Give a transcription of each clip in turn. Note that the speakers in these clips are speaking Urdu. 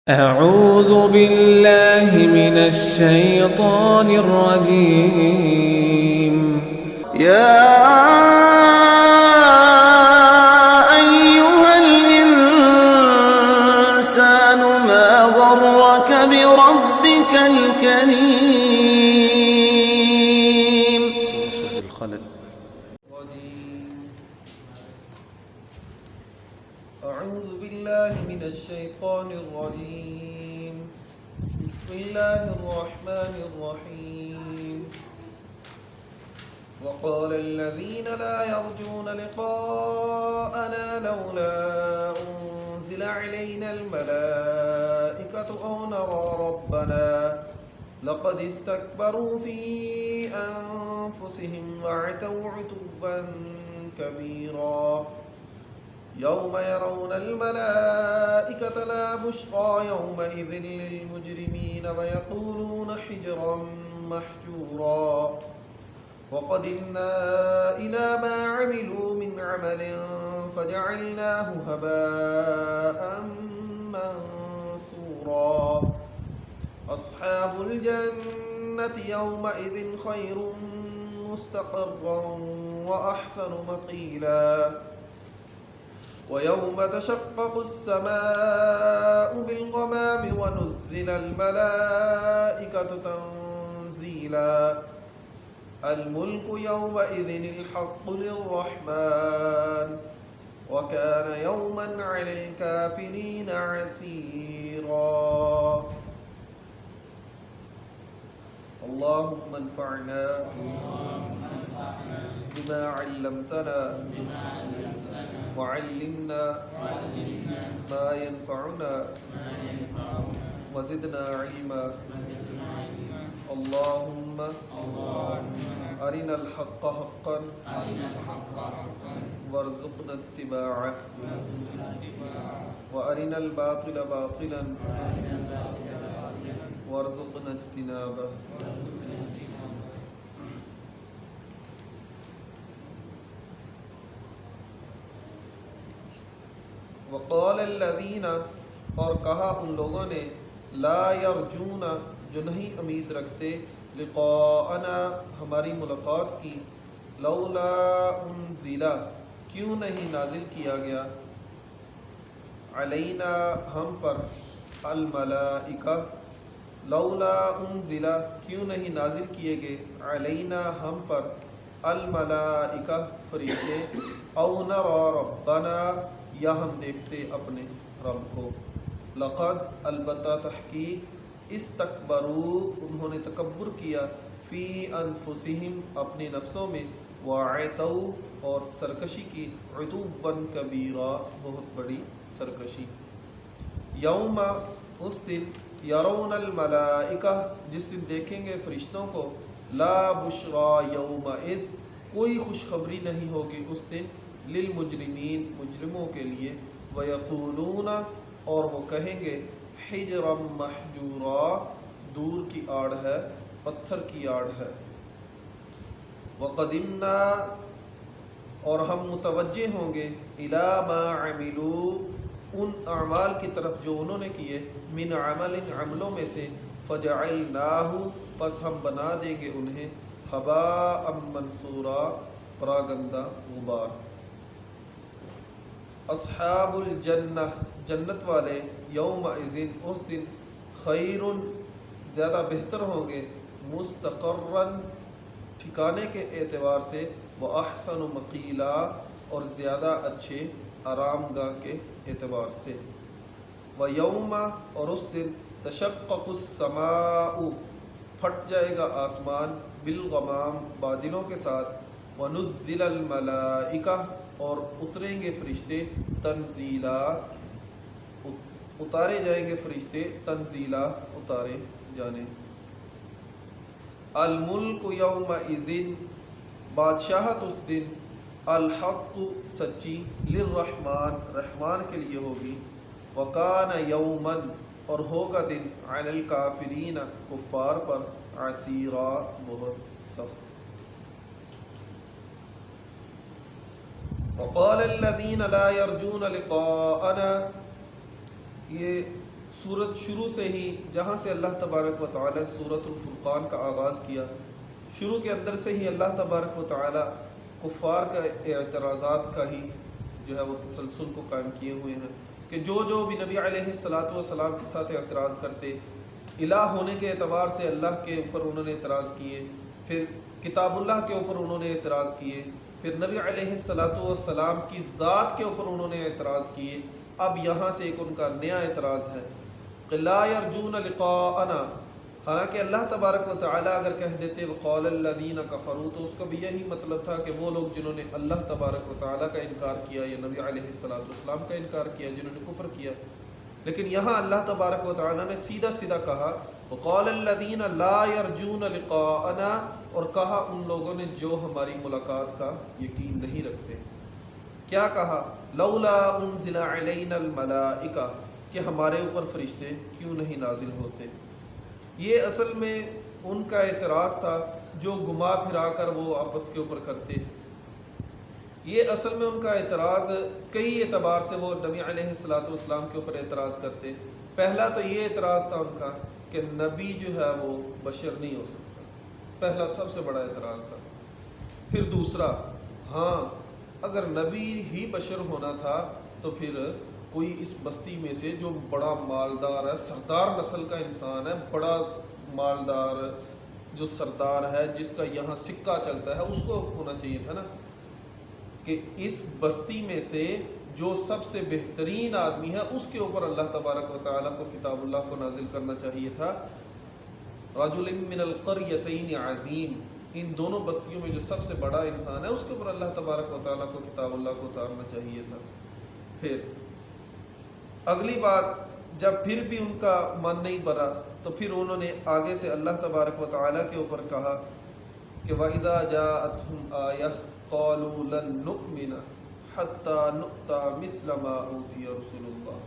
أعوذ بالله من الشيطان الرجيم يا أيها الإنسان ما غرك بربك الكريم أعوذ بالله من الشيطان الرجيم بسم الله الرحمن الرحيم وقال الذين لا يرجون لقاءنا لولا أنزل علينا الملائكة أو نرى ربنا لقد استكبروا في أنفسهم وعتوا عتوا كبيرا يوم يرون الملائكة لا بشرى يومئذ للمجرمين ويقولون حجرا محجورا وقدمنا إلى ما عملوا من عمل فجعلناه هباء منثورا أصحاب الجنة يومئذ خير مستقرا وأحسن مقيلا ويوم تشقق السماء بالغمام ونزل الملائكة تنزيلا الملك يومئذ الحق للرحمن وكان يوما على الكافرين عسيرا اللهم انفعنا بما علمتنا وعلمنا ما ينفعنا وزدنا علما اللهم أرنا الحق حقا وارزقنا اتباعه وأرنا الباطل باطلا وارزقنا اجتنابه وقال الذین اور کہا ان لوگوں نے لا یرجون جو نہیں امید رکھتے لقاءنا ہماری ملاقات کی لولا انزل کیوں نہیں نازل کیا گیا علینا ہم پر الملائکہ لولا انزل کیوں نہیں نازل کیے گئے علینا ہم پر الملائکہ فرشتے او نرى ربنا یا ہم دیکھتے اپنے رب کو لقد البتہ تحقیق استکبروا انہوں نے تکبر کیا فی انفسہم اپنے نفسوں میں وعتوا اور سرکشی کی عتوا کبیرا بہت بڑی سرکشی یوم اس دن یرون الملائکہ جس دن دیکھیں گے فرشتوں کو لا بشرا یومئذ کوئی خوشخبری نہیں ہوگی اس دن للمجرمین مجرموں کے لیے ویقولون اور وہ کہیں گے حجرا محجورا دور کی آڑ ہے پتھر کی آڑ ہے وقدمنا اور ہم متوجہ ہوں گے الی ما عملوا ان اعمال کی طرف جو انہوں نے کیے من عمل عملوں میں سے فجعلناہ پس ہم بنا دیں گے انہیں ہباء منثورا پراگندہ غبار اصحاب الجنہ جنت والے یومئذ اس دن خیر زیادہ بہتر ہوں گے مستقرن ٹھکانے کے اعتبار سے واحسن مقیلا اور زیادہ اچھے آرام گاہ کے اعتبار سے ویوم اور اس دن تشقق السماء پھٹ جائے گا آسمان بالغمام بادلوں کے ساتھ ونزل الملائکہ اور اتریں گے فرشتے تنزیلا اتارے جائیں گے فرشتے تنزیلا اتارے جانے الملک یومئذ بادشاہت اس دن الحق سچی للرحمن رحمان کے لیے ہوگی وکان یومن اور ہوگا دن علی الکافرین کفار پر عسیرا بہت سخت وقال الذين لا يرجون لقاءنا، یہ سورت شروع سے ہی جہاں سے اللہ تبارک و تعالی سورۃ الفرقان کا آغاز کیا، شروع کے اندر سے ہی اللہ تبارک و تعالی کفار کا اعتراضات کا ہی جو ہے وہ تسلسل کو قائم کیے ہوئے ہیں کہ جو بھی نبی علیہ الصلاۃ والسلام کے ساتھ اعتراض کرتے، الہ ہونے کے اعتبار سے اللہ کے اوپر انہوں نے اعتراض کیے، پھر کتاب اللہ کے اوپر انہوں نے اعتراض کیے، پھر نبی علیہ الصلاۃ والسلام کی ذات کے اوپر انہوں نے اعتراض کیے، اب یہاں سے ایک ان کا نیا اعتراض ہے کہ لا یرجون لقاءنا، حالانکہ اللہ تبارک و تعالیٰ اگر کہہ دیتے وقال الذین کفروا تو اس کا بھی یہی مطلب تھا کہ وہ لوگ جنہوں نے اللہ تبارک و تعالیٰ کا انکار کیا یا نبی علیہ الصلاۃ والسلام کا انکار کیا، جنہوں نے کفر کیا، لیکن یہاں اللہ تبارک و تعالیٰ نے سیدھا سیدھا کہا وقال الذین لا یرجون لقاءنا، اور کہا ان لوگوں نے جو ہماری ملاقات کا یقین نہیں رکھتے، کیا کہا لولا انزل علینا الملائکہ، کہ ہمارے اوپر فرشتے کیوں نہیں نازل ہوتے۔ یہ اصل میں ان کا اعتراض تھا جو گما پھرا کر وہ آپس کے اوپر کرتے، یہ اصل میں ان کا اعتراض کئی اعتبار سے وہ نبی علیہ الصلاۃ والسلام کے اوپر اعتراض کرتے۔ پہلا تو یہ اعتراض تھا ان کا کہ نبی جو ہے وہ بشر نہیں ہو سکتا، پہلا سب سے بڑا اعتراض تھا۔ پھر دوسرا، ہاں اگر نبی ہی بشر ہونا تھا تو پھر کوئی اس بستی میں سے جو بڑا مالدار ہے، سردار نسل کا انسان ہے، بڑا مالدار جو سردار ہے جس کا یہاں سکہ چلتا ہے، اس کو ہونا چاہیے تھا نا کہ اس بستی میں سے جو سب سے بہترین آدمی ہے اس کے اوپر اللہ تبارک و تعالیٰ کو کتاب اللہ کو نازل کرنا چاہیے تھا۔ رجل من القریتین عظیم، ان دونوں بستیوں میں جو سب سے بڑا انسان ہے اس کے اوپر اللہ تبارک و تعالیٰ کو کتاب اللہ کو اتارنا چاہیے تھا۔ پھر اگلی بات، جب پھر بھی ان کا من نہیں بھرا تو پھر انہوں نے آگے سے اللہ تبارک و تعالیٰ کے اوپر کہا کہ وَإِذَا جَاءَتْهُمْ آيَةٌ قَالُوا لَن نُؤْمِنَ حَتَّى نُؤْتَى مِثْلَ مَا أُوتِيَ رُسُلُ اللَّهِ۔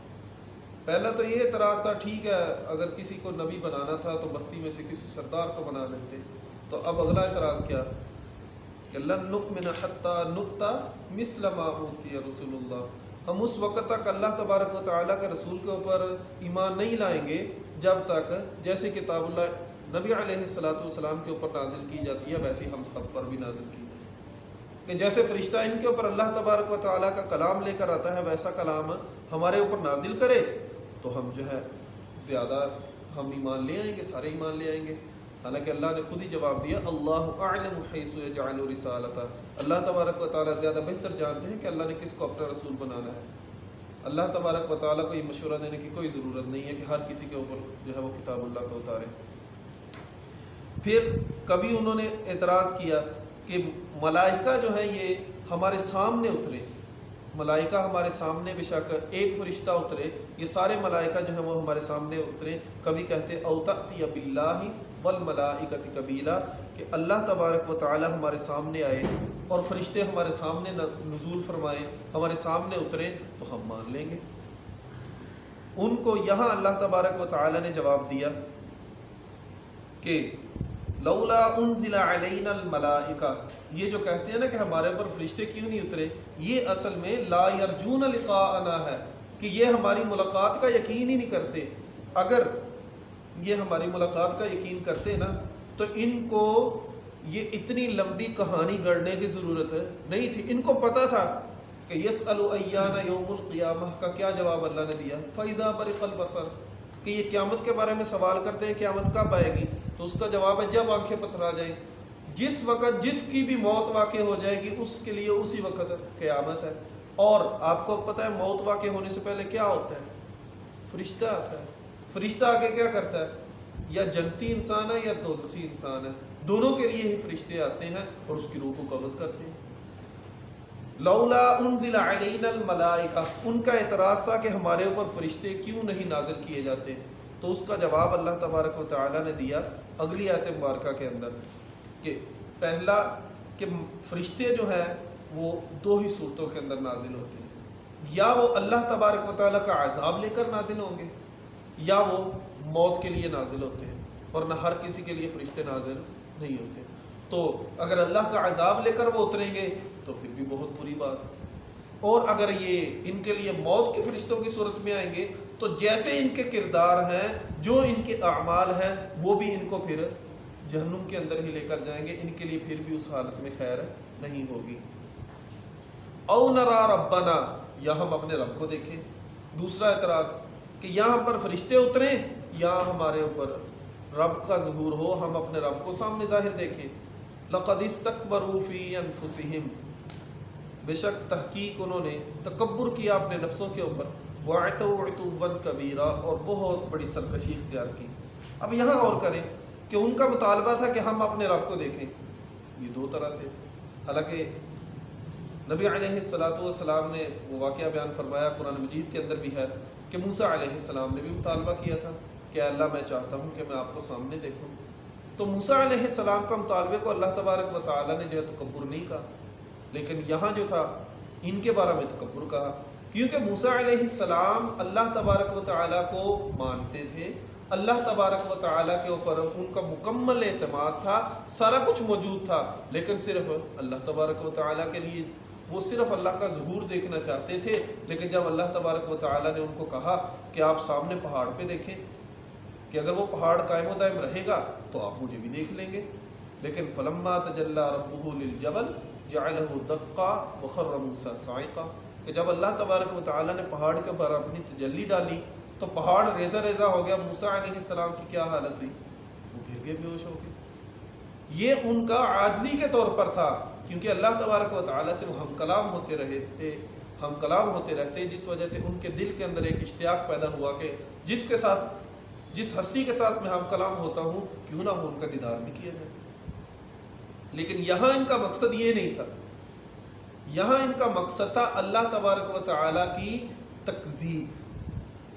پہلا تو یہ اعتراض تھا، ٹھیک ہے اگر کسی کو نبی بنانا تھا تو بستی میں سے کسی سردار کو بنا لیتے، تو اب اگلا اعتراض کیا کہ لَن نُؤْمِنَ حَتَّى نُؤْتَى مِثْلَ مَا أُوتِيَ رُسُلُ اللَّهِ، ہم اس وقت تک اللہ تبارک و تعالیٰ کے رسول کے اوپر ایمان نہیں لائیں گے جب تک جیسے کتاب اللہ نبی علیہ الصلاۃ والسلام کے اوپر نازل کی جاتی ہے ویسے ہم سب پر بھی نازل کی جائے، کہ جیسے فرشتہ ان کے اوپر اللہ تبارک و تعالیٰ کا کلام لے کر آتا ہے ویسا کلام ہمارے اوپر نازل کرے تو ہم جو ہے زیادہ ہم ایمان لے آئیں گے، سارے ایمان لے آئیں گے۔ حالانکہ اللہ نے خود ہی جواب دیا اللہ اعلم حیث یجعل رسالتہ، اللہ تبارک و تعالیٰ زیادہ بہتر جانتے ہیں کہ اللہ نے کس کو اپنا رسول بنانا ہے۔ اللہ تبارک و تعالیٰ کو یہ مشورہ دینے کی کوئی ضرورت نہیں ہے کہ ہر کسی کے اوپر جو ہے وہ کتاب اللہ کو اتارے۔ پھر کبھی انہوں نے اعتراض کیا کہ ملائکہ جو ہے یہ ہمارے سامنے اترے، ملائکہ ہمارے سامنے بے شک ایک فرشتہ اترے، یہ سارے ملائکہ جو ہیں وہ ہمارے سامنے اترے، کبھی کہتے او تأتی باللہ والملائکۃ قبیلا، کہ اللہ تبارک و تعالی ہمارے سامنے آئے اور فرشتے ہمارے سامنے نزول فرمائے، ہمارے سامنے اترے تو ہم مان لیں گے۔ ان کو یہاں اللہ تبارک و تعالی نے جواب دیا کہ لولا انزل علینا الملائکہ، یہ جو کہتے ہیں نا کہ ہمارے اوپر فرشتے کیوں نہیں اترے، یہ اصل میں لا یرجون لقاءنا ہے کہ یہ ہماری ملاقات کا یقین ہی نہیں کرتے۔ اگر یہ ہماری ملاقات کا یقین کرتے نا تو ان کو یہ اتنی لمبی کہانی گڑھنے کی ضرورت نہیں تھی، ان کو پتہ تھا کہ یسأل ایان یوم القیامہ کا کیا جواب اللہ نے دیا، فَإِذَا بَرِقَ الْبَصَرُ، کہ یہ قیامت کے بارے میں سوال کرتے ہیں قیامت کب آئے گی، تو اس کا جواب ہے جب آنکھیں پتھرا جائیں، جس وقت جس کی بھی موت واقع ہو جائے گی اس کے لیے اسی وقت قیامت ہے۔ اور آپ کو پتہ ہے موت واقع ہونے سے پہلے کیا ہوتا ہے، فرشتہ آتا ہے، فرشتہ آگے کیا کرتا ہے، یا جنتی انسان ہے یا دوزخی انسان ہے، دونوں کے لیے ہی فرشتے آتے ہیں اور اس کی روح کو قبض کرتے ہیں۔ لولا انزل علینا الملائکہ، ان کا اعتراض تھا کہ ہمارے اوپر فرشتے کیوں نہیں نازل کیے جاتے، تو اس کا جواب اللہ تبارک و تعالی نے دیا اگلی آیت مبارکہ کے اندر کہ پہلا کہ فرشتے جو ہیں وہ دو ہی صورتوں کے اندر نازل ہوتے ہیں، یا وہ اللہ تبارک و تعالیٰ کا عذاب لے کر نازل ہوں گے یا وہ موت کے لیے نازل ہوتے ہیں، ورنہ ہر کسی کے لیے فرشتے نازل نہیں ہوتے۔ تو اگر اللہ کا عذاب لے کر وہ اتریں گے تو پھر بھی بہت بری بات ہے، اور اگر یہ ان کے لیے موت کے فرشتوں کی صورت میں آئیں گے تو جیسے ان کے کردار ہیں، جو ان کے اعمال ہیں، وہ بھی ان کو پھر جہنم کے اندر ہی لے کر جائیں گے، ان کے لیے پھر بھی اس حالت میں خیر نہیں ہوگی۔ او نرا ربنا، یا ہم اپنے رب کو دیکھیں۔ دوسرا اعتراض کہ یہاں پر فرشتے اتریں یا ہمارے اوپر رب کا ظہور ہو، ہم اپنے رب کو سامنے ظاہر دیکھیں۔ لقد استکبروا فی انفسہم، بے شک تحقیق انہوں نے تکبر کیا اپنے نفسوں کے اوپر، وعتوا عتوا کبیرا، اور بہت بڑی سرکشی اختیار کی۔ اب یہاں اور کریں کہ ان کا مطالبہ تھا کہ ہم اپنے رب کو دیکھیں، یہ دو طرح سے، حالانکہ نبی علیہ السلام نے وہ واقعہ بیان فرمایا، قرآن مجید کے اندر بھی ہے کہ موسیٰ علیہ السلام نے بھی مطالبہ کیا تھا کہ اللہ میں چاہتا ہوں کہ میں آپ کو سامنے دیکھوں۔ تو موسیٰ علیہ السلام کا مطالبے کو اللہ تبارک و تعالیٰ نے جو ہے تکبر نہیں کہا، لیکن یہاں جو تھا ان کے بارے میں تکبر کہا، کیونکہ موسیٰ علیہ السلام اللہ تبارک و تعالیٰ کو مانتے تھے، اللہ تبارک و تعالیٰ کے اوپر ان کا مکمل اعتماد تھا، سارا کچھ موجود تھا، لیکن صرف اللہ تبارک و تعالیٰ کے لیے وہ صرف اللہ کا ظہور دیکھنا چاہتے تھے۔ لیکن جب اللہ تبارک و تعالیٰ نے ان کو کہا کہ آپ سامنے پہاڑ پہ دیکھیں کہ اگر وہ پہاڑ قائم و دائم رہے گا تو آپ مجھے بھی دیکھ لیں گے، لیکن فلما تجلی ربہ للجبل جعلہ دقا وخر موسیٰ صاعقا، کہ جب اللہ تبارک و تعالیٰ نے پہاڑ کے اوپر اپنی تجلی ڈالی تو پہاڑ ریزہ ریزہ ہو گیا۔ موسیٰ علیہ السلام کی کیا حالت ہوئی؟ وہ گر گئے، بے ہوش ہو گئے۔ یہ ان کا عاجزی کے طور پر تھا، کیونکہ اللہ تبارک و تعالیٰ سے وہ ہم کلام ہوتے رہتے، جس وجہ سے ان کے دل کے اندر ایک اشتیاق پیدا ہوا کہ جس ہستی کے ساتھ میں ہم کلام ہوتا ہوں کیوں نہ ہو ان کا دیدار بھی کیا جائے۔ لیکن یہاں ان کا مقصد یہ نہیں تھا، یہاں ان کا مقصد تھا اللہ تبارک و تعالیٰ کی تکذیب۔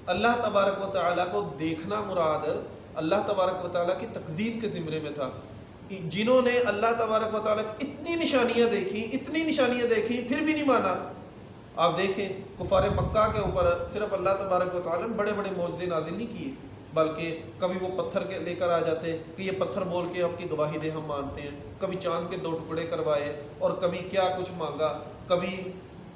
اللہ تبارک و تعالیٰ کو دیکھنا مراد اللہ تبارک و تعالیٰ کی تکذیب کے زمرے میں تھا۔ جنہوں نے اللہ تبارک و تعالیٰ کی اتنی نشانیاں دیکھی پھر بھی نہیں مانا۔ آپ دیکھیں کفار مکہ کے اوپر صرف اللہ تبارک و تعالیٰ نے بڑے بڑے معجزے نازل نہیں کیے، بلکہ کبھی وہ پتھر کے لے کر آ جاتے کہ یہ پتھر بول کے آپ کی گواہی دے، ہم مانتے ہیں، کبھی چاند کے 2 ٹکڑے کروائے، اور کبھی کیا کچھ مانگا، کبھی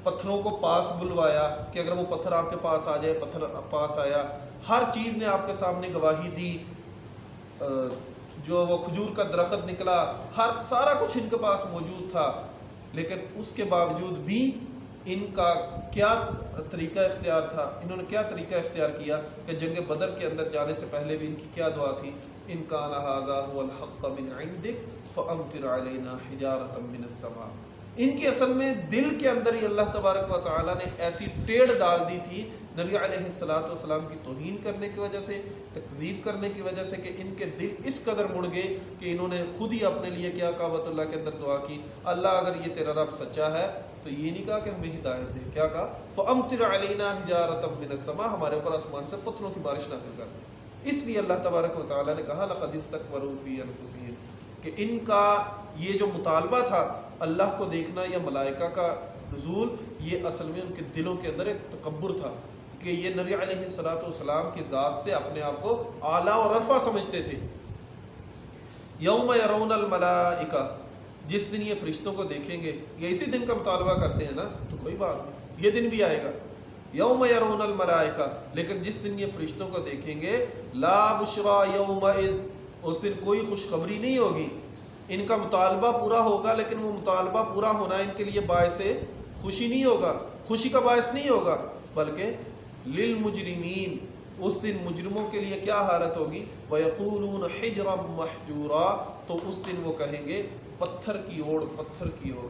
پتھروں کو پاس بلوایا کہ اگر وہ پتھر آپ کے پاس آ جائے، پتھر پاس آیا، ہر چیز نے آپ کے سامنے گواہی دی، جو وہ کھجور کا درخت نکلا، سارا کچھ ان کے پاس موجود تھا۔ لیکن اس کے باوجود بھی ان کا کیا طریقہ اختیار تھا، انہوں نے کیا طریقہ اختیار کیا کہ جنگ بدر کے اندر جانے سے پہلے بھی ان کی کیا دعا تھی؟ ان کان ھذا ھو الحق من عندک فامطر علینا حجارۃ من السماء۔ ان کی اصل میں دل کے اندر ہی اللہ تبارک و تعالیٰ نے ایسی ٹیڑھ ڈال دی تھی نبی علیہ السلام کی توہین کرنے کی وجہ سے، تکذیب کرنے کی وجہ سے، کہ ان کے دل اس قدر مڑ گئے کہ انہوں نے خود ہی اپنے لیے کیا کعبۃ اللہ کے اندر دعا کی، اللہ اگر یہ تیرا رب سچا ہے تو یہ نہیں کہا کہ ہمیں ہدایت دے، کیا کہا؟ فَأَمْطِرْ عَلَيْنَا حِجَارَةً مِّنَ السَّمَاء، ہمارے اوپر آسمان سے پتھروں کی بارش نازل کر دے۔ اس لیے اللہ تبارک و تعالیٰ نے کہا لَقَدِ اسْتَكْبَرُوا فِي أَنفُسِهِمْ، کہ ان کا یہ جو مطالبہ تھا اللہ کو دیکھنا یا ملائکہ کا نزول، یہ اصل میں ان کے دلوں کے اندر ایک تکبر تھا کہ یہ نبی علیہ السلام کی ذات سے اپنے آپ کو اعلیٰ اور رفع سمجھتے تھے۔ یوم یرون الملائکہ، جس دن یہ فرشتوں کو دیکھیں گے، یہ اسی دن کا مطالبہ کرتے ہیں نا، تو کوئی بات نہیں، یہ دن بھی آئے گا۔ یوم یرون الملائکہ، لیکن جس دن یہ فرشتوں کو دیکھیں گے، لا بشرا یومئذ، اس دن کوئی خوشخبری نہیں ہوگی۔ ان کا مطالبہ پورا ہوگا، لیکن وہ مطالبہ پورا ہونا ان کے لیے باعث خوشی نہیں ہوگا، خوشی کا باعث نہیں ہوگا، بلکہ للمجرمین، اس دن مجرموں کے لیے کیا حالت ہوگی؟ وَيَقُولُونَ حِجْرًا مَحْجُورًا، تو اس دن وہ کہیں گے پتھر کی اوڑ، پتھر کی اوڑ۔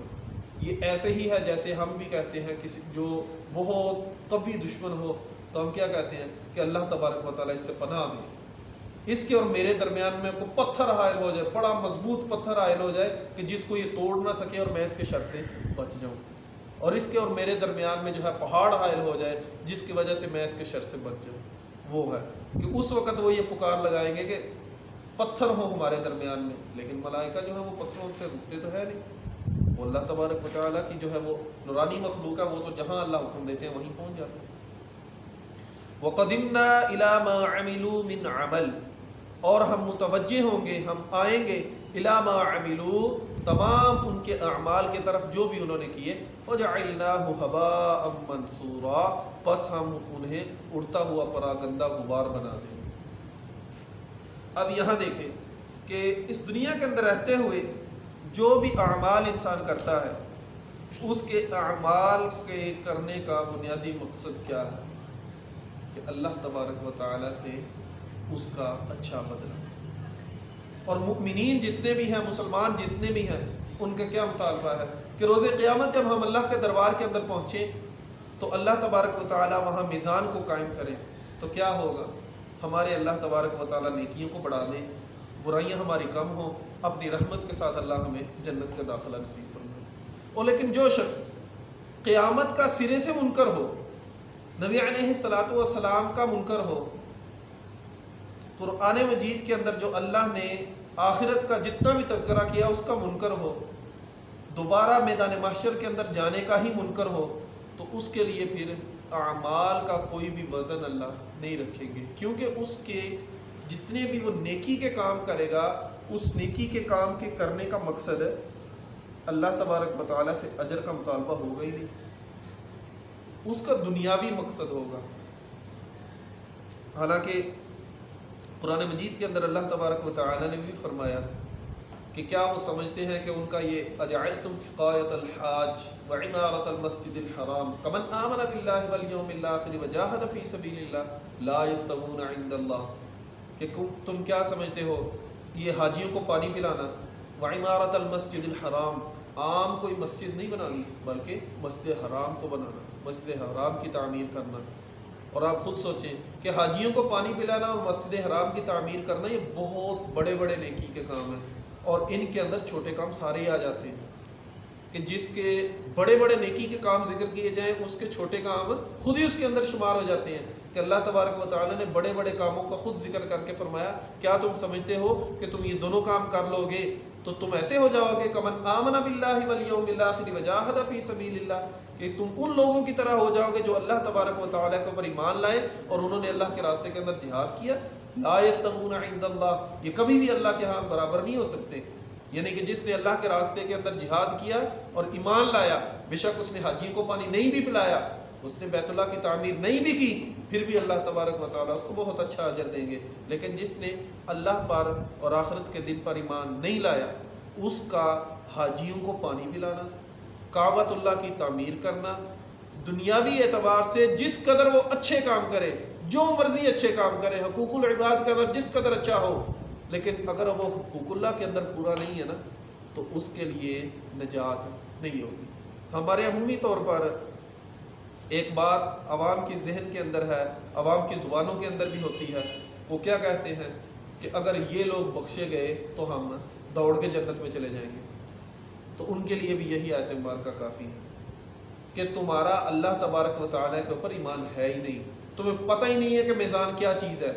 یہ ایسے ہی ہے جیسے ہم بھی کہتے ہیں کسی جو بہت قوی دشمن ہو تو ہم کیا کہتے ہیں کہ اللہ تبارک و تعالیٰ اس سے پناہ دے، اس کے اور میرے درمیان میں کوئی پتھر حائل ہو جائے، بڑا مضبوط پتھر حائل ہو جائے کہ جس کو یہ توڑ نہ سکے اور میں اس کے شر سے بچ جاؤں، اور اس کے اور میرے درمیان میں جو ہے پہاڑ حائل ہو جائے جس کی وجہ سے میں اس کے شر سے بچ جاؤں۔ وہ ہے کہ اس وقت وہ یہ پکار لگائیں گے کہ پتھر ہو ہمارے درمیان میں، لیکن ملائکہ جو ہے وہ پتھروں سے رکتے تو ہے نہیں، وہ اللہ تبارک و تعالیٰ کی جو ہے وہ نورانی مخلوق ہے، وہ تو جہاں اللہ حکم دیتے ہیں وہیں پہنچ جاتے ہیں۔ وَقَدِمْنَا إِلَى مَا عَمِلُوا مِنْ عَمَلٍ، اور ہم متوجہ ہوں گے، ہم آئیں گے الی ما عملوا، تمام ان کے اعمال کی طرف جو بھی انہوں نے کیے، فجعلناہ ھباء منثورا، پس ہم انہیں اڑتا ہوا پراگندہ غبار بنا دیں گے۔ اب یہاں دیکھیں کہ اس دنیا کے اندر رہتے ہوئے جو بھی اعمال انسان کرتا ہے، اس کے اعمال کے کرنے کا بنیادی مقصد کیا ہے؟ کہ اللہ تبارک و تعالی سے اس کا اچھا بدلہ۔ اور مؤمنین جتنے بھی ہیں، مسلمان جتنے بھی ہیں، ان کا کیا مطالبہ ہے کہ روز قیامت جب ہم اللہ کے دربار کے اندر پہنچیں تو اللہ تبارک و تعالی وہاں میزان کو قائم کریں، تو کیا ہوگا؟ ہمارے اللہ تبارک و تعالی نیکیوں کو بڑھا دیں، برائیاں ہماری کم ہوں، اپنی رحمت کے ساتھ اللہ ہمیں جنت کا داخلہ نصیب فرمائے۔ اور لیکن جو شخص قیامت کا سرے سے منکر ہو، نبی علیہ الصلوۃ والسلام کا منکر ہو، قرآن مجید کے اندر جو اللہ نے آخرت کا جتنا بھی تذکرہ کیا اس کا منکر ہو، دوبارہ میدان محشر کے اندر جانے کا ہی منکر ہو، تو اس کے لیے پھر اعمال کا کوئی بھی وزن اللہ نہیں رکھیں گے، کیونکہ اس کے جتنے بھی وہ نیکی کے کام کرے گا، اس نیکی کے کام کے کرنے کا مقصد ہے اللہ تبارک و تعالیٰ سے اجر کا مطالبہ ہوگا ہی نہیں، اس کا دنیاوی مقصد ہوگا۔ حالانکہ قرآن مجید کے اندر اللہ تبارک و تعالیٰ نے بھی فرمایا کہ کیا وہ سمجھتے ہیں کہ ان کا یہ اجعلتم سقایۃ الحاج وعمارۃ المسجد الحرام کمن آمن باللہ والیوم الآخر وجاہد فی سبیل اللہ لا یستوون عند اللہ، کہ تم کیا سمجھتے ہو یہ حاجیوں کو پانی پلانا، وعمارۃ المسجد الحرام، عام کوئی مسجد نہیں بنانی بلکہ مسجد حرام کو بنانا، مسجد حرام کی تعمیر کرنا۔ اور آپ خود سوچیں کہ حاجیوں کو پانی پلانا اور مسجد حرام کی تعمیر کرنا یہ بہت بڑے بڑے نیکی کے کام ہیں، اور ان کے اندر چھوٹے کام سارے ہی آ جاتے ہیں کہ جس کے بڑے بڑے نیکی کے کام ذکر کیے جائیں اس کے چھوٹے کام خود ہی اس کے اندر شمار ہو جاتے ہیں، کہ اللہ تبارک و تعالی نے بڑے بڑے کاموں کا خود ذکر کر کے فرمایا کیا تم سمجھتے ہو کہ تم یہ دونوں کام کر لو گے تو تم ایسے ہو جاؤ گے کمن آمن باللہ والیوم الآخر وجاہد فی سبیل اللہ، کہ تم ان لوگوں کی طرح ہو جاؤ گے جو اللہ تبارک و تعالیٰ کے اوپر ایمان لائے اور انہوں نے اللہ کے راستے کے اندر جہاد کیا۔ لا یستوون عند اللہ، یہ کبھی بھی اللہ کے ہاں برابر نہیں ہو سکتے، یعنی کہ جس نے اللہ کے راستے کے اندر جہاد کیا اور ایمان لایا، بے شک اس نے حاجیوں کو پانی نہیں بھی پلایا، اس نے بیت اللہ کی تعمیر نہیں بھی کی، پھر بھی اللہ تبارک و تعالیٰ اس کو بہت اچھا اجر دیں گے۔ لیکن جس نے اللہ پر اور آخرت کے دن پر ایمان نہیں لایا، اس کا حاجیوں کو پانی پلانا، کعبۃ اللہ کی تعمیر کرنا، دنیاوی اعتبار سے جس قدر وہ اچھے کام کرے، جو مرضی اچھے کام کرے، حقوق العباد کے اندر جس قدر اچھا ہو، لیکن اگر وہ حقوق اللہ کے اندر پورا نہیں ہے نا تو اس کے لیے نجات نہیں ہوگی۔ ہمارے عمومی طور پر ایک بات عوام کی ذہن کے اندر ہے، عوام کی زبانوں کے اندر بھی ہوتی ہے، وہ کیا کہتے ہیں کہ اگر یہ لوگ بخشے گئے تو ہم دوڑ کے جنت میں چلے جائیں گے۔ تو ان کے لیے بھی یہی آیت مبارکہ کافی ہے کہ تمہارا اللہ تبارک و تعالیٰ کے اوپر ایمان ہے ہی نہیں، تمہیں پتہ ہی نہیں ہے کہ میزان کیا چیز ہے۔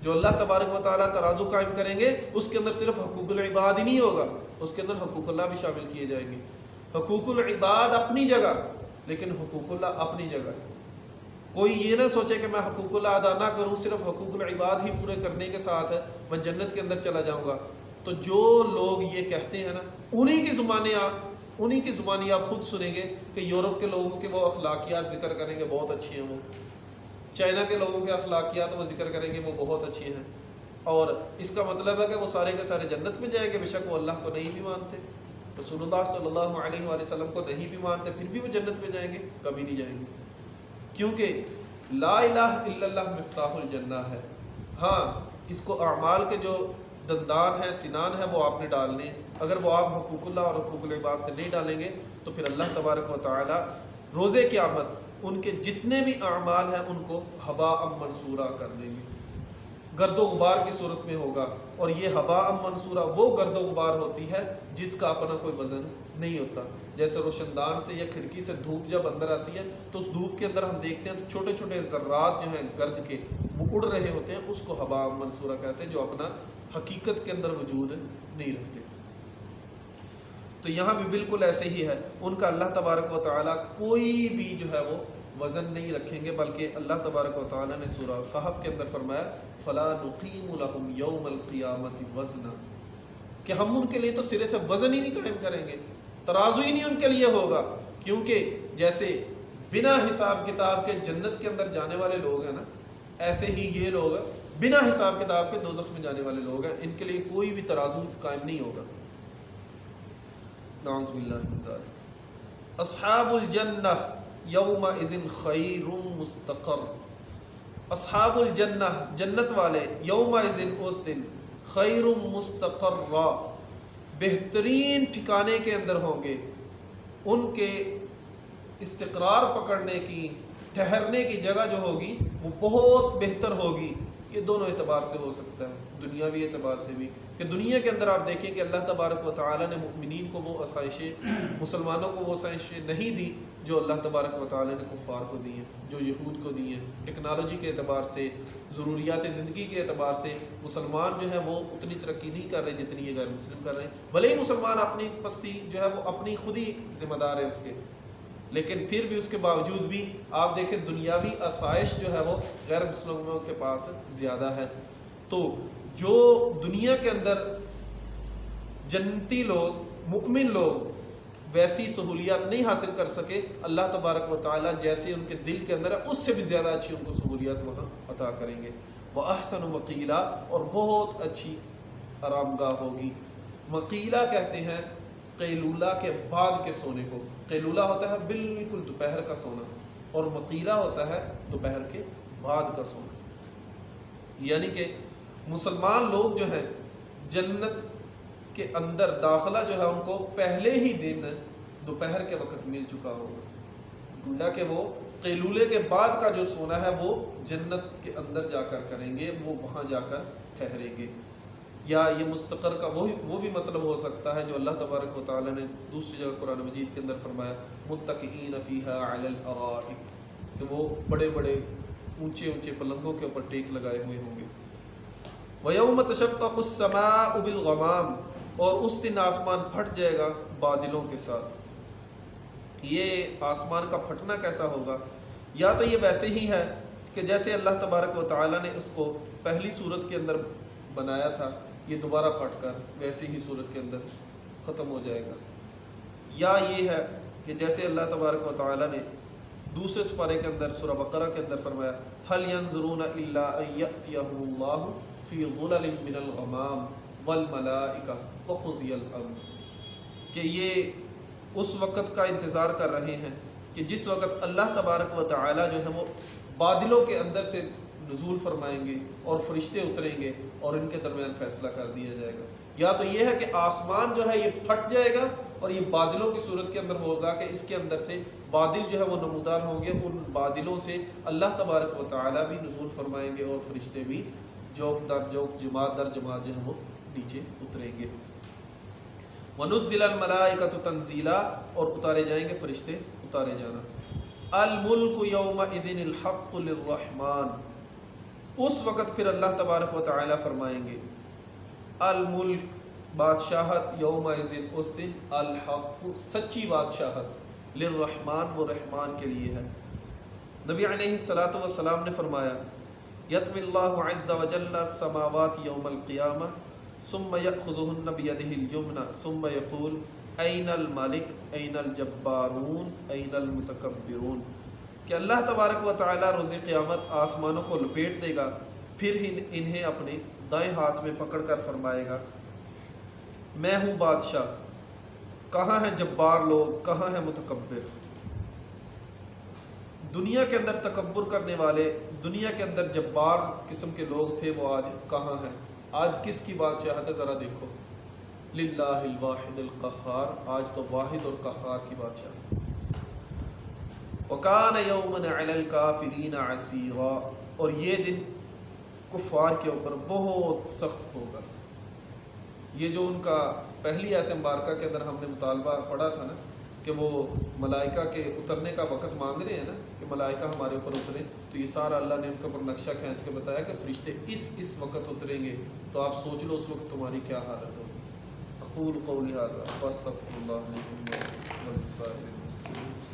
جو اللہ تبارک و تعالیٰ ترازو قائم کریں گے اس کے اندر صرف حقوق العباد ہی نہیں ہوگا، اس کے اندر حقوق اللہ بھی شامل کیے جائیں گے۔ حقوق العباد اپنی جگہ، لیکن حقوق اللہ اپنی جگہ۔ کوئی یہ نہ سوچے کہ میں حقوق اللہ ادا نہ کروں، صرف حقوق العباد ہی پورے کرنے کے ساتھ میں جنت کے اندر چلا جاؤں گا۔ تو جو لوگ یہ کہتے ہیں نا، انہی کی زبانی آپ خود سنیں گے کہ یورپ کے لوگوں کے وہ اخلاقیات ذکر کریں گے بہت اچھی ہیں، وہ چائنا کے لوگوں کے اخلاقیات وہ ذکر کریں گے وہ بہت اچھی ہیں، اور اس کا مطلب ہے کہ وہ سارے کے سارے جنت میں جائیں گے، بے شک وہ اللہ کو نہیں بھی مانتے، رسول اللہ صلی اللہ علیہ وآلہ وسلم کو نہیں بھی مانتے، پھر بھی وہ جنت میں جائیں گے؟ کبھی نہیں جائیں گے، کیونکہ لا الہ الا اللہ مفتاح الجنہ ہے۔ ہاں اس کو اعمال کے جو دندان ہے، سنان ہے، وہ آپ نے ڈالنے، اگر وہ آپ حقوق اللہ اور حقوق العباد سے نہیں ڈالیں گے تو پھر اللہ تبارک و تعالی روز قیامت ان کے جتنے بھی اعمال ہیں ان کو ہباء منصورا کر دیں گے، گرد و غبار کی صورت میں ہوگا۔ اور یہ ہباء منصورا وہ گرد و غبار ہوتی ہے جس کا اپنا کوئی وزن نہیں ہوتا، جیسے روشن دان سے یا کھڑکی سے دھوپ جب اندر آتی ہے تو اس دھوپ کے اندر ہم دیکھتے ہیں تو چھوٹے چھوٹے ذرات جو ہیں گرد کے وہ اڑ رہے ہوتے ہیں، اس کو ہباء منصورا کہتے ہیں، جو اپنا حقیقت کے اندر وجود نہیں رکھتے۔ تو یہاں بھی بالکل ایسے ہی ہے، ان کا اللہ تبارک و تعالیٰ کوئی بھی جو ہے وہ وزن نہیں رکھیں گے، بلکہ اللہ تبارک و تعالیٰ نے سورہ کہف کے اندر فرمایا فَلَا نُقِيمُ لَهُمْ يَوْمَ الْقِيَامَةِ وَزْنًا، کہ ہم ان کے لیے تو سرے سے وزن ہی نہیں قائم کریں گے، ترازو ہی نہیں ان کے لیے ہوگا، کیونکہ جیسے بنا حساب کتاب کے جنت کے اندر جانے والے لوگ ہیں نا، ایسے ہی یہ لوگ بنا حساب کتاب کے دوزخ میں جانے والے لوگ ہیں، ان کے لیے کوئی بھی ترازو قائم نہیں ہوگا۔ نعوذ باللہ من ذالک۔ اصحاب الجنہ یومئذ خیر مستقر، اصحاب الجنہ جنت والے، یومئذ اس دن، خیر مستقر بہترین ٹھکانے کے اندر ہوں گے، ان کے استقرار پکڑنے کی، ٹھہرنے کی جگہ جو ہوگی وہ بہت بہتر ہوگی۔ یہ دونوں اعتبار سے ہو سکتا ہے، دنیاوی اعتبار سے بھی، کہ دنیا کے اندر آپ دیکھیں کہ اللہ تبارک و تعالیٰ نے مؤمنین کو وہ آسائشیں، مسلمانوں کو وہ آسائشیں نہیں دی جو اللہ تبارک و تعالیٰ نے کفار کو دی ہیں، جو یہود کو دی ہیں۔ ٹیکنالوجی کے اعتبار سے، ضروریات زندگی کے اعتبار سے مسلمان جو ہے وہ اتنی ترقی نہیں کر رہے جتنی یہ غیر مسلم کر رہے ہیں، بھلے ہی مسلمان اپنی پستی جو ہے وہ اپنی خود ہی ذمہ دار ہے اس کے، لیکن پھر بھی اس کے باوجود بھی آپ دیکھیں دنیاوی آسائش جو ہے وہ غیر مسلموں کے پاس زیادہ ہے۔ تو جو دنیا کے اندر جنتی لوگ، مؤمن لوگ ویسی سہولیات نہیں حاصل کر سکے، اللہ تبارک و تعالیٰ جیسے ان کے دل کے اندر ہے اس سے بھی زیادہ اچھی ان کو سہولیات وہاں عطا کریں گے۔ وَأَحْسَنُ مَقِيلًا، اور بہت اچھی آرام گاہ ہوگی۔ مقیلہ کہتے ہیں قیلولہ کے بعد کے سونے کو، قیلولہ ہوتا ہے بالکل دوپہر کا سونا، اور مقیلہ ہوتا ہے دوپہر کے بعد کا سونا۔ یعنی کہ مسلمان لوگ جو ہیں جنت کے اندر داخلہ جو ہے ان کو پہلے ہی دن دوپہر کے وقت مل چکا ہوگا، گویا کہ وہ قیلولے کے بعد کا جو سونا ہے وہ جنت کے اندر جا کر کریں گے، وہ وہاں جا کر ٹھہریں گے۔ یا یہ مستقر کا وہ بھی مطلب ہو سکتا ہے جو اللہ تبارک و تعالیٰ نے دوسری جگہ قرآن مجید کے اندر فرمایا متکئین فیہا علی الارائک، کہ وہ بڑے بڑے اونچے اونچے پلنگوں کے اوپر ٹیک لگائے ہوئے ہوں گے۔ وَيَوْمَ تَشَقَّقُ السَّمَاءُ بِالْغَمَامِ، اور اس دن آسمان پھٹ جائے گا بادلوں کے ساتھ۔ یہ آسمان کا پھٹنا کیسا ہوگا؟ یا تو یہ ویسے ہی ہے کہ جیسے اللہ تبارک و تعالیٰ نے اس کو پہلی صورت کے اندر بنایا تھا، یہ دوبارہ پھٹ کر ویسے ہی صورت کے اندر ختم ہو جائے گا، یا یہ ہے کہ جیسے اللہ تبارک و تعالیٰ نے دوسرے سپارے کے اندر سورہ بقرہ کے اندر فرمایا هَلْ يَنظُرُونَ إِلَّا أَن يَأْتِيَهُمُ اللَّهُ فِي ظُلَلٍ مِّنَ الْغَمَامِ وَالْمَلَائِكَةُ وَقُضِيَ الْأَمْرُ، کہ یہ اس وقت کا انتظار کر رہے ہیں کہ جس وقت اللہ تبارک و تعالیٰ جو ہے وہ بادلوں کے اندر سے نزول فرمائیں گے اور فرشتے اتریں گے اور ان کے درمیان فیصلہ کر دیا جائے گا۔ یا تو یہ ہے کہ آسمان جو ہے یہ پھٹ جائے گا اور یہ بادلوں کی صورت کے اندر ہوگا کہ اس کے اندر سے بادل جو ہے وہ نمودار ہوں گے، ان بادلوں سے اللہ تبارک و تعالیٰ بھی نزول فرمائیں گے اور فرشتے بھی جوک در جوک، جماعت در جماعت جو ہے وہ نیچے اتریں گے۔ وَنُزِّلَ الْمَلَائِكَةُ تَنزِيلًا، اور اتارے جائیں گے فرشتے اتارے جانا۔ الْمُلْكُ يَوْمَئِذٍ الْحَقُّ لِلرَّحْمَنِ، اس وقت پھر اللہ تبارک و تعالیٰ فرمائیں گے الملک، بادشاہت، یومئذ اس دن، الحق سچی بادشاہت، للرحمن وہ رحمان کے لیے ہے۔ نبی علیہ الصلاۃ والسلام نے فرمایا یطوی اللہ عز وجل السماوات یوم القیامہ ثم یأخذہن بیدہ الیمنی ثم یقول این الملک این الجبارون این المتکبرون، کہ اللہ تبارک و تعالیٰ روز قیامت آسمانوں کو لپیٹ دے گا، پھر انہیں اپنے دائیں ہاتھ میں پکڑ کر فرمائے گا میں ہوں بادشاہ، کہاں ہیں جبار لوگ، کہاں ہیں متکبر۔ دنیا کے اندر تکبر کرنے والے، دنیا کے اندر جبار قسم کے لوگ تھے، وہ آج کہاں ہیں؟ آج کس کی بادشاہت ہے؟ ذرا دیکھو، للہ الواحد القہار، آج تو واحد اور قہار کی بادشاہت۔ وَكَانَ يَوْمًا عَلَى الْكَافِرِينَ عَسِيرًا، اور یہ دن کفار کے اوپر بہت سخت ہوگا۔ یہ جو ان کا پہلی آیت مبارکہ کے اندر ہم نے مطالبہ پڑھا تھا نا کہ وہ ملائکہ کے اترنے کا وقت مانگ رہے ہیں نا کہ ملائکہ ہمارے اوپر اتریں، تو یہ سارا اللہ نے ان کے اوپر نقشہ کھینچ کے بتایا کہ فرشتے اس وقت اتریں گے، تو آپ سوچ لو اس وقت تمہاری کیا حالت ہوگی۔ اقول قولی ھذا واستغفر اللہ لي ولكم ولسائر المسلمین۔